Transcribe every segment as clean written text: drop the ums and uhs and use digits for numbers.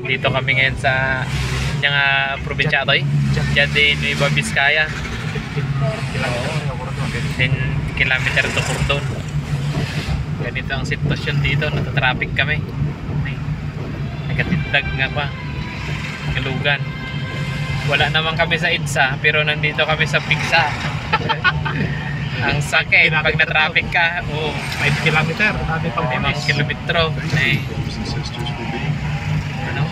Dito kami ngayon sa yung probinsya to eh. Diyan din Nueva Vizcaya. 10 kilometer to Cordon. Ganito ang sitwasyon dito, natatraffic kami. Nagatindag nga pa. Galugan. Wala naman kami sa EDSA, pero nandito kami sa Pigsa. Ang sakit pag na-traffic ka. 5 kilometer. 5 kilometro. Ano?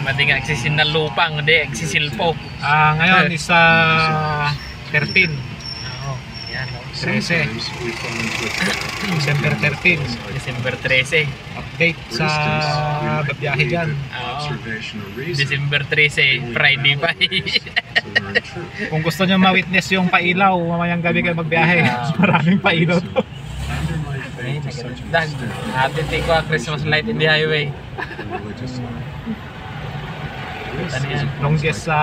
Mati nga eksisin na lupang, hindi eksisilpo. Ngayon is 13. Yan. 13. December 13. December 13. Update sa babiyahe dyan. December 13, Friday pa. Kung gusto nyo ma-witness yung pailaw, mamayang gabi kayo magbiyahe. Maraming pailaw to. Ay, nagdag. Atin ko Christmas light in the highway. Ano yan? Longest sa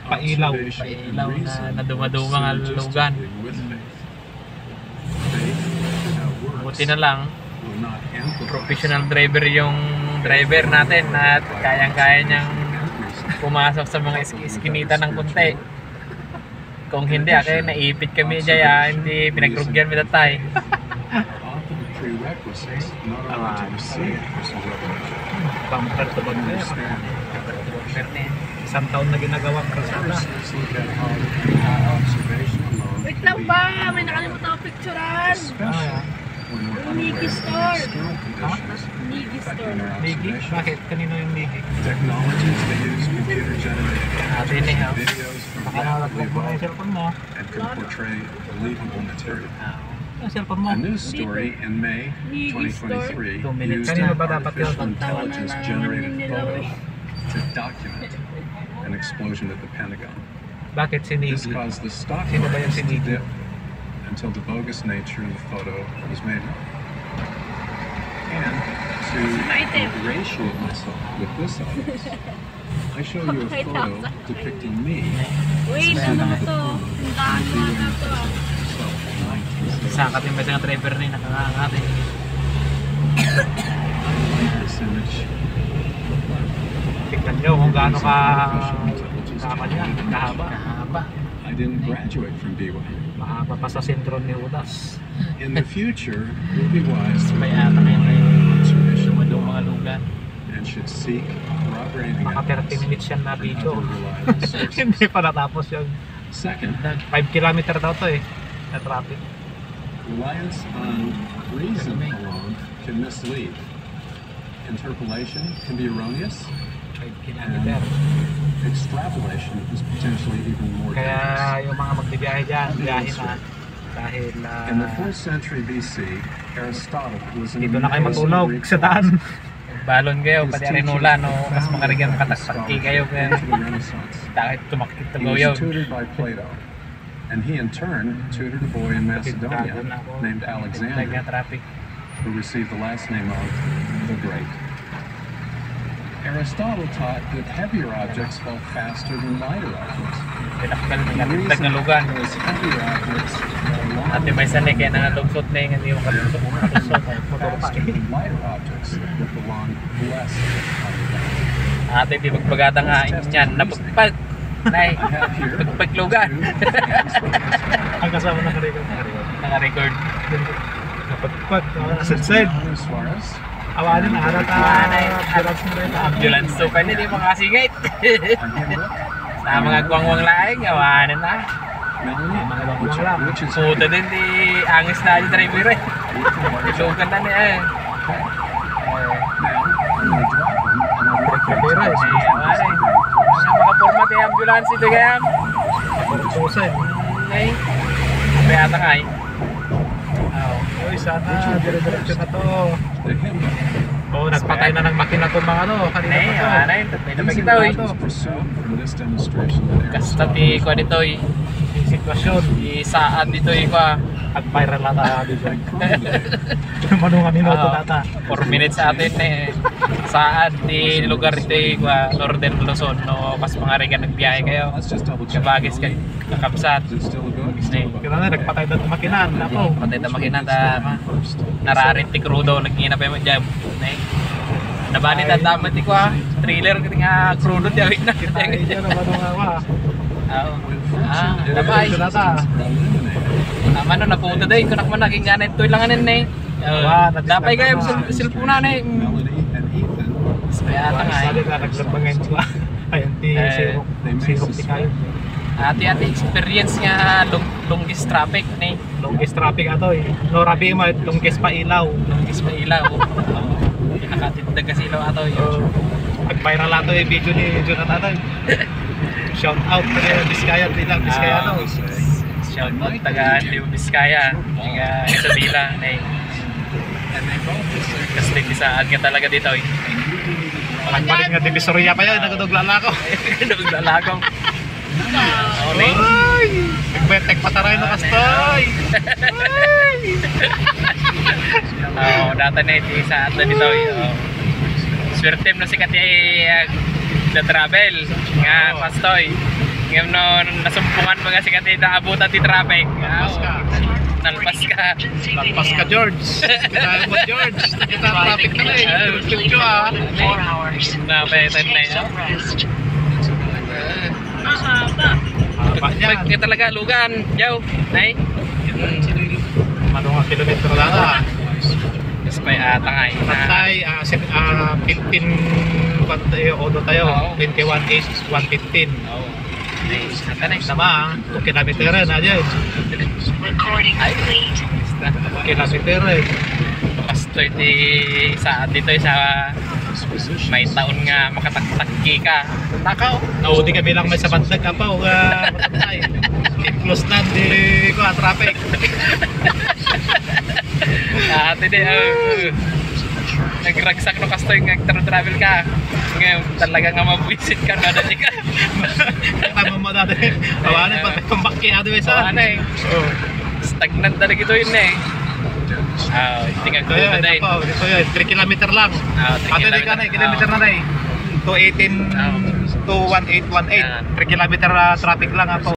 pailaw. Pailaw na dumadumang alugan. Buti na lang professional driver yung driver natin at kayang-kaya niyang pumasok sa mga iskinita ng kunti. Kung hindi, naipit kami dyan, hindi pinagrugyan mi tatay. Bumper to bumper. Isang taon na ginagawang kalsada. Wait lang ba? May nakalimutan ako picturean. Nigi Store. Ha? Nigi Store. Nigi? Bakit? Kanino yung Nigi? Technologies they use computer generated Atin eh, ha? videos from Nakakalaglag mo evolved yung cellphone mo. and can portray believable material. Yung cellphone mo. A news story in May Nigi Store. 2023 2 minutes used Kanino ba dapat yun? artificial intelligence generated nila photos to document an explosion at the Pentagon. Bakit si This Nigi? caused the stock Sino ba yung markets si to Nigi? dip until the bogus nature of the photo was made known. And to ingratiate myself with this audience, I show you a photo depicting me Wait, ano to? Tindahan mo na to. Sa katin ba sa driver na nakakakatin? this image. Tignan nyo kung gaano ka kanya, kahaba. Kahaba. I didn't graduate from BYU. Mahaba pa sa sentro ni Judas. In the future, we'll be wise to May ata ngayon ay observation dumadong mga lugan. and should seek corroborating Maka 30 evidence minutes yan na and video. other reliable sources. Hindi pa natapos yun. Second, 5 kilometer daw to eh. Na traffic. reliance on reason alone can mislead. Interpolation can be erroneous, 5 kilometer. extrapolation is potentially even more dangerous. Kaya yung mga magbibiyahe dyan, biyahe na. Dahil In the 4th century BC, Aristotle was an dito na kayo amazing matulog Greek sa daan. Balon kayo, His pati teaching arinula, no? profound Mas makarigan impact katakpaki kayo. Kaya into the Renaissance. takit tumakit na He goyaw. was tutored by Plato, and he in turn tutored a boy in Macedonia named Alexander, Traffic. who received the last name of the Great. Aristotle taught that heavier objects fell faster than lighter objects. Pinakbal The ng reason natitag na lugan. those heavier objects fell At longer may sanay kaya nangalugsot na yung hindi mo kalusot. faster than lighter objects that belong less on Ate, di magpagata nga yan. Napagpag. Nay, I have here pagpaglugan. Ang kasama ng record. Naka-record. Napagpag. Said. Leonardo Suarez. Awanin na harap ambulance mo rin. Ambulance to pa hindi makasingit. Our handbook, Sa mga guwang-guwang laing, awanan na. Melanie, which is Puta din di angis na yung driver eh. Ilugan na niya eh. now I'm going to drop him and I'll work Pero with Ay, you. awanan. Mga makapormat yung ambulance ito kaya. Susan. Ay, kaya ata nga eh. Uy, sana dire-diretso na to. The handbook. Oo, nagpatay na ng makina to mga ano. Kanina Ay, pa to. awanan. Tatay na These magkitaw eh. images pursued from this demonstration that Kasta Aristotle ti ko dito eh. Yung sitwasyon. Isaad dito eh ko. Nag-viral ata dito. Manunga minuto nata. 4 minutes sa atin eh. Saan di lugar ito Northern Luzon no pas mga riga nagbiyahe kayo. Let's just double check. Kabagis kay kakapsat. Is it still a go? Kaya na nagpatay na makinan na po. Patay ta makina ta nararinti crudo naghina pa yung jam. Nabali ta dapat ko trailer nga crudo diawit na. Ay, dyan ang manunga wa. Dabay. Ito nata. Naman no napunta day kunak man naging ganit toy lang anen eh. Dapay kayo cellphone na eh. Melanie and Ethan. Sayata nga Sali eh. na naglabangan sila. Ayun, sirok ti kayo. Ati experience nga longest traffic ni. Longest traffic ato eh. No rabi mo, longest pa ilaw. Longest pa ilaw. Pinakatindag kasi ilaw ato yun. Nag-viral ato yung video ni Jonathan. Shout out kay Biskaya, bilang Biskaya no. Shout out taga Liw Biskaya. Nga isa dila na kasi tisaan nga talaga dito eh. Nagpalit nga Divisoria pa yan, nagdugla ko. Nagdalagong. Okay. Ay! Nagbetek pataray na kastoy! Data na iti sa atla dito eh. Swerte mo na si Kati na travel nga pastoy. Ngayon no nasumpungan mga si Kati na abutan ti traffic. Nalpas ka. Nalpas ka, George. Kinahin mo, George. Nakita ang traffic na eh. Picture ah. Napaitan na yun. Haba yan. Kaya talaga lugan. Yaw. Nay. Manong kilometro lang ah. Kasi pa ata nga eh. Patay, 15 odo tayo. 21 115. Ata na eh. Sama, 2 kilometer na dyan. Ay. 2 kilometer eh. Pastoy ti sa dito sa may taon nga makataktakki ka. Takaw. Oo, di kami lang may sabandag ka pa o matantay. Close na, di ko traffic. Ate di, nagragsak no kastoy nga travel ka. Ngayon talaga nga mabuisit ka na dati ka. Tama mo dati. Awanan pa tumbaki ado isa. Ano eh. Stagnant talaga ito yun eh. Tingnan ko na dahil. Ito yun, 3 kilometer lang. Ato di ka na, kilometer na na eh. 218 to 1818. 3 kilometer traffic lang ako.